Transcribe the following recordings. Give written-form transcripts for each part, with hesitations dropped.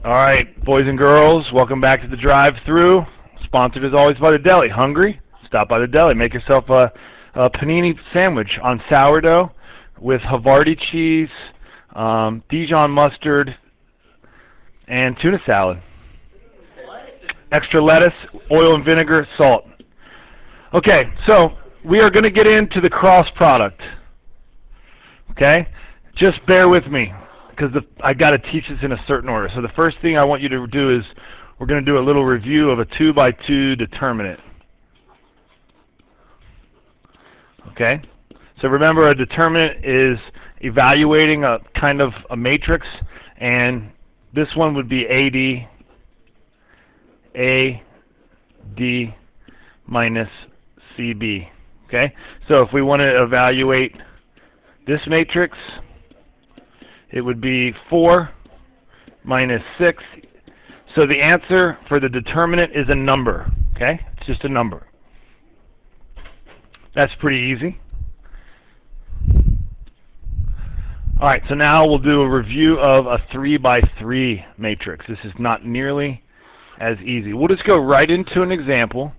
All right, boys and girls, welcome back to the drive-thru. Sponsored as always by the deli. Hungry? Stop by the deli. Make yourself a panini sandwich on sourdough with Havarti cheese, Dijon mustard, and tuna salad. Extra lettuce, oil and vinegar, salt. Okay, so we are going to get into the cross product. Okay? Just bear with me, because I got to teach this in a certain order. So the first thing I want you to do is we're going to do a little review of a 2x2 determinant. Okay? So remember, a determinant is evaluating a kind of a matrix, and this one would be AD minus CB. Okay? So if we want to evaluate this matrix, it would be 4 minus 6. So the answer for the determinant is a number. Okay? It's just a number. That's pretty easy. All right, so now we'll do a review of a 3x3 matrix. This is not nearly as easy. We'll just go right into an example.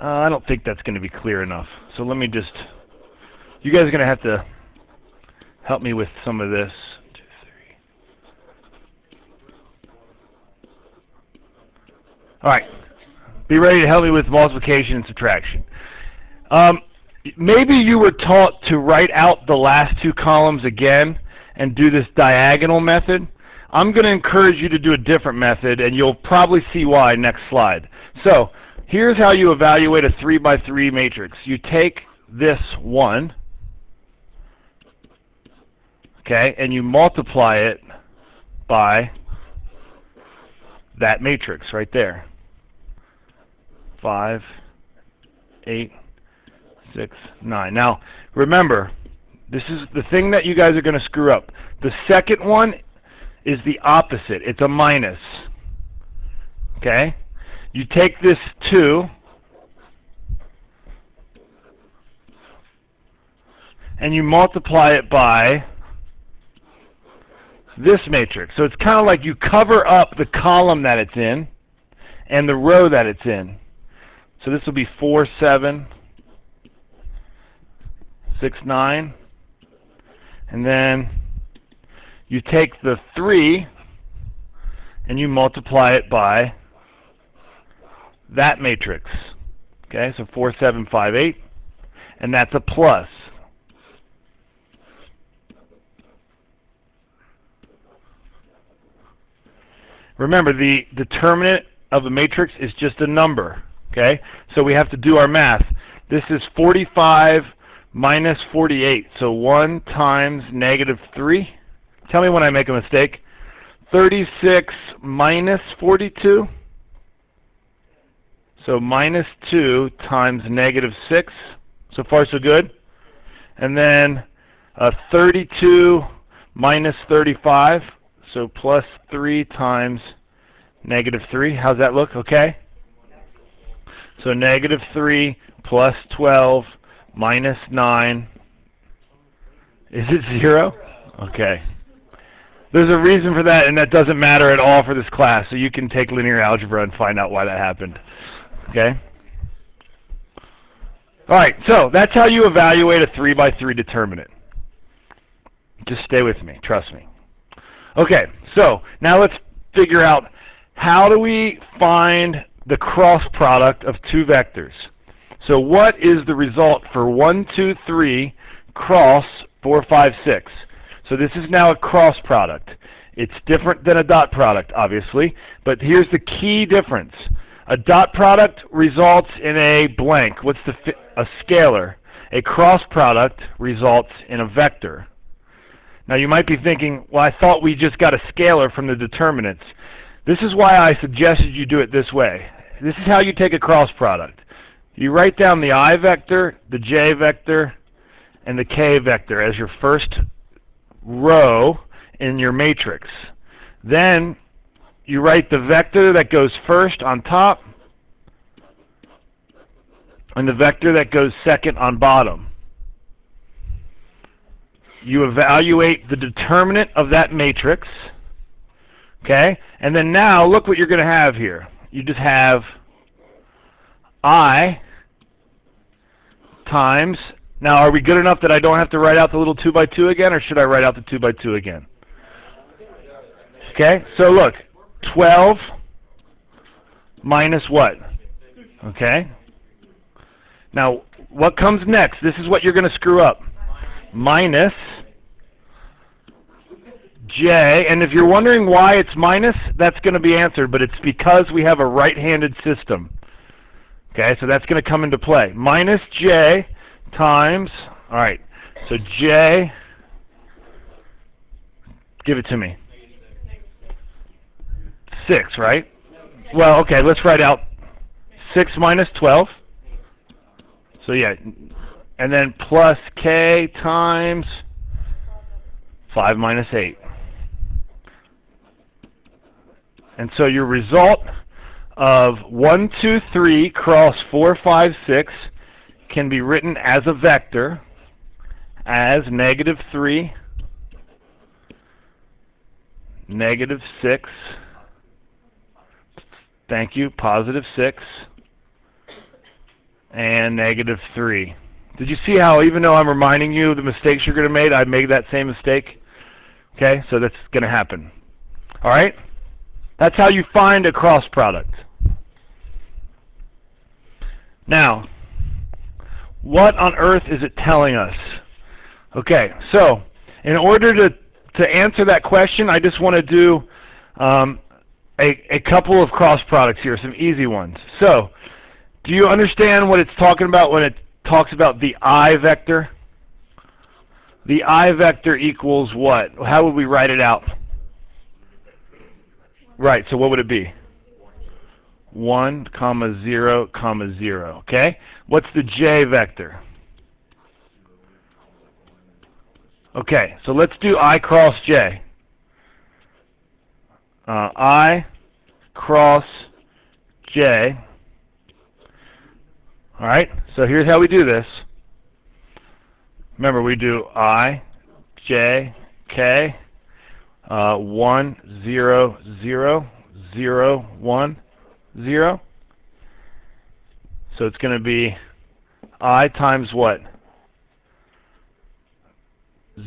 I don't think that's going to be clear enough. So let me just, you guys are going to have to help me with some of this. 2, 3. All right. Be ready to help me with multiplication and subtraction. Maybe you were taught to write out the last two columns again and do this diagonal method. I'm going to encourage you to do a different method, and you'll probably see why next slide. So here's how you evaluate a 3x3 matrix. You take this one, okay, and you multiply it by that matrix right there. 5, 8, 6, 9. Now, remember, this is the thing that you guys are going to screw up. The second one is the opposite. It's a minus. Okay? You take this 2 and you multiply it by this matrix. So it's kind of like you cover up the column that it's in and the row that it's in. So this will be 4, 7, 6, 9. And then you take the 3 and you multiply it by that matrix. Okay, so 4, 7, 5, 8. And that's a plus. Remember, the determinant of a matrix is just a number. Okay, so we have to do our math. This is 45 minus 48. So 1 times negative 3. Tell me when I make a mistake. 36 minus 42. So minus 2 times negative 6. So far, so good. And then 32 minus 35. So plus 3 times negative 3. How's that look? Okay. So negative 3 plus 12 minus 9. Is it 0? Okay. There's a reason for that, and that doesn't matter at all for this class. So you can take linear algebra and find out why that happened. Okay? All right, so that's how you evaluate a 3x3 determinant. Just stay with me. Trust me. Okay, so now let's figure out how do we find the cross product of two vectors. So what is the result for 1, 2, 3 cross 4, 5, 6? So this is now a cross product. It's different than a dot product, obviously, but here's the key difference. A dot product results in a blank. What's a scalar? A cross product results in a vector. Now you might be thinking, well, I thought we just got a scalar from the determinants. This is why I suggested you do it this way. This is how you take a cross product. You write down the I vector, the J vector, and the K vector as your first row in your matrix. Then you write the vector that goes first on top and the vector that goes second on bottom. You evaluate the determinant of that matrix, okay? And then now look what you're going to have here. You just have I times, now are we good enough that I don't have to write out the little 2 by 2 again, or should I write out the 2 by 2 again? Okay, so look, 12 minus what? Okay. Now, what comes next? This is what you're going to screw up. Minus j, and if you're wondering why it's minus, that's going to be answered, but it's because we have a right-handed system. Okay, so that's going to come into play. Minus j times, all right, so j, give it to me. 6, right? Well, okay, let's write out 6 minus 12. So yeah, and then plus k times 5 minus 8. And so your result of 1, 2, 3 cross 4, 5, 6 can be written as a vector as negative 3, negative 6, thank you, positive 6, and negative 3. Did you see how, even though I'm reminding you of the mistakes you're going to make, I made that same mistake? Okay, so that's going to happen. All right? That's how you find a cross product. Now, what on earth is it telling us? Okay, so in order to answer that question, I just want to do a couple of cross products here, some easy ones. So, do you understand what it's talking about when it talks about the I vector? The I vector equals what? How would we write it out? Right, so what would it be? 1, 0, 0. Okay? What's the j vector? Okay, so let's do I cross j. I cross j. Alright, so here's how we do this. Remember, we do I, j, k, 1, 0, 0, 0, 1, 0. So it's going to be I times what?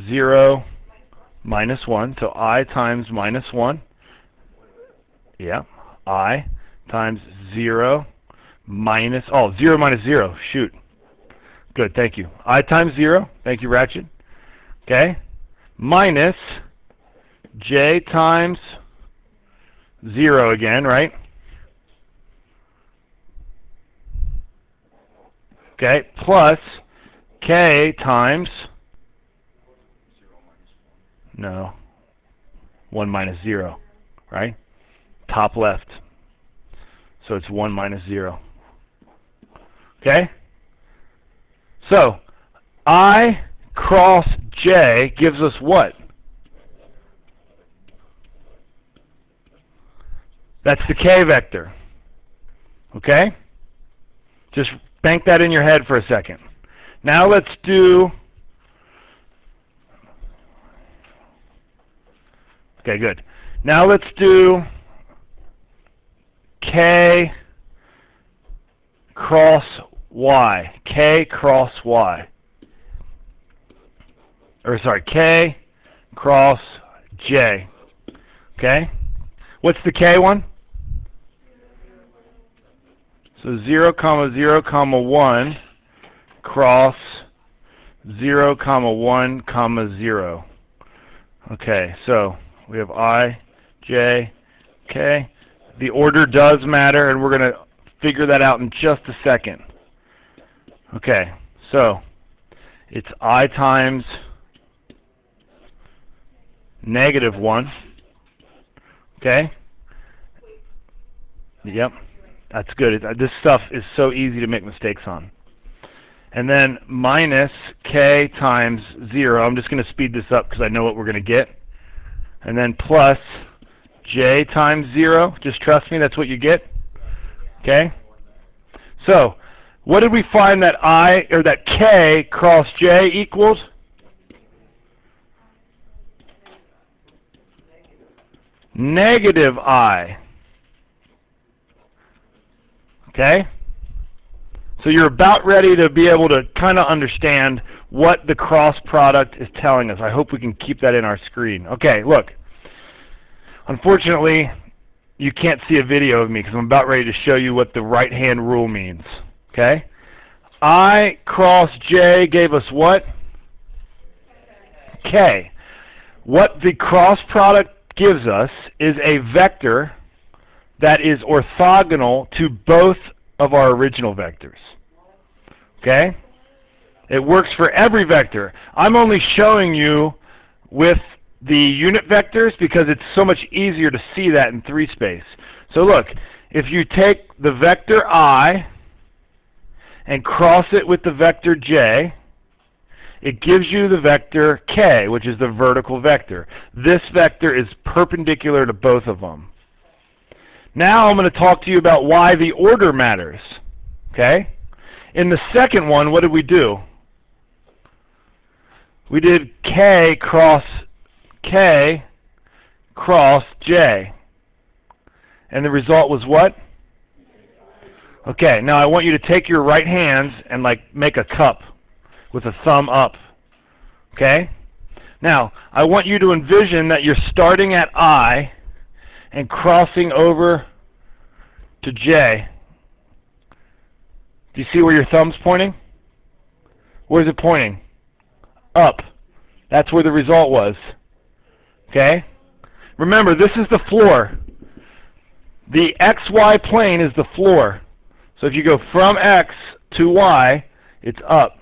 0 minus 1. So I times minus 1. Yeah. I times 0 minus, 0 minus 0. Shoot. Good, thank you. I times 0. Thank you, Ratchet. Okay. Minus j times 0 again, right? Okay, plus k times, no, 1 minus 0, right? Top left. So it's 1 minus 0. Okay? So, I cross j gives us what? That's the k vector. Okay? Just bank that in your head for a second. Now let's do, okay, good. Now let's do k cross y. K cross y. Or sorry, k cross j. Okay? What's the k one? So 0, 0, 1 cross 0, 1, 0. Okay, so we have I, j, k. The order does matter, and we're going to figure that out in just a second. Okay, so it's I times negative 1. Okay? Yep. That's good. This stuff is so easy to make mistakes on. And then minus k times 0. I'm just going to speed this up because I know what we're going to get. And then plus j times 0. Just trust me, that's what you get. Okay? So, what did we find that that k cross j equals? Negative I. Okay? So you're about ready to be able to kind of understand what the cross product is telling us. I hope we can keep that in our screen. Okay, look. Unfortunately, you can't see a video of me because I'm about ready to show you what the right-hand rule means. Okay? I cross j gave us what? K. What the cross product gives us is a vector that is orthogonal to both of our original vectors. Okay? It works for every vector. I'm only showing you with the unit vectors because it's so much easier to see that in 3-space. So look, if you take the vector I and cross it with the vector j, it gives you the vector k, which is the vertical vector. This vector is perpendicular to both of them. Now I'm going to talk to you about why the order matters. Okay? In the second one, what did we do? We did k cross j. And the result was what? Okay, now I want you to take your right hands and make a cup with a thumb up. Okay? Now, I want you to envision that you're starting at I and crossing over to j. Do you see where your thumb's pointing? Where's it pointing? Up. That's where the result was. Okay? Remember, this is the floor. The xy plane is the floor. So if you go from x to y, it's up.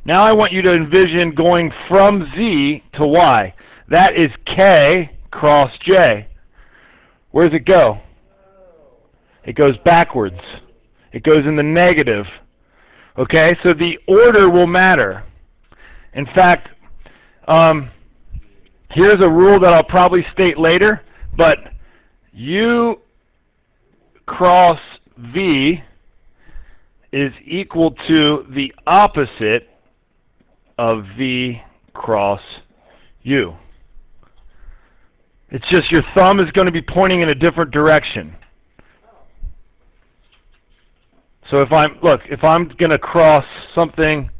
Now I want you to envision going from z to y. That is k cross j. Where does it go? It goes backwards. It goes in the negative. Okay, so the order will matter. In fact, here's a rule that I'll probably state later, but u cross v is equal to the opposite of v cross u. It's just your thumb is going to be pointing in a different direction. So if I'm going to cross something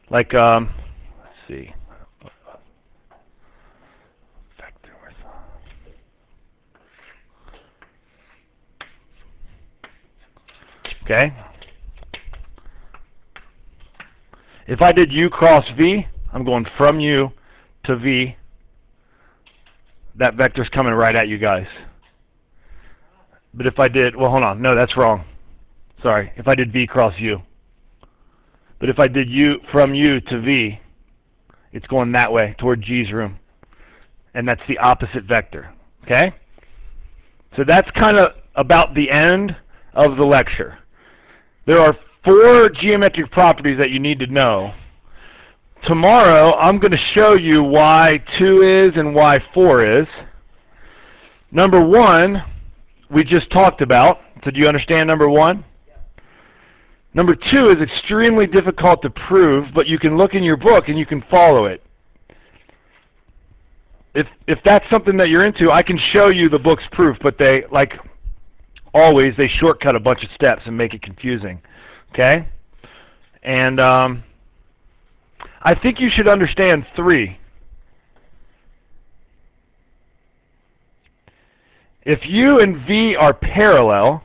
like, let's see, vector okay. If I did u cross v, I'm going from u to v. That vector's coming right at you guys. But if I did, well, hold on. No, that's wrong. Sorry. If I did v cross u. But if I did u from u to v, it's going that way toward G's room. And that's the opposite vector. Okay? So that's kind of about the end of the lecture. There are 4 geometric properties that you need to know. Tomorrow, I'm going to show you why 2 is and why 4 is. Number 1, we just talked about. So do you understand number 1? Number 2 is extremely difficult to prove, but you can look in your book and you can follow it. If that's something that you're into, I can show you the book's proof, but they, like always, they shortcut a bunch of steps and make it confusing. Okay? And I think you should understand 3. If u and v are parallel,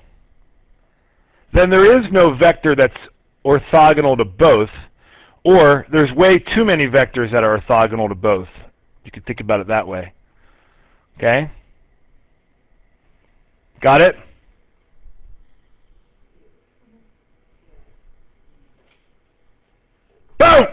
then there is no vector that's orthogonal to both, or there's way too many vectors that are orthogonal to both. You could think about it that way. Okay? Got it? Boom!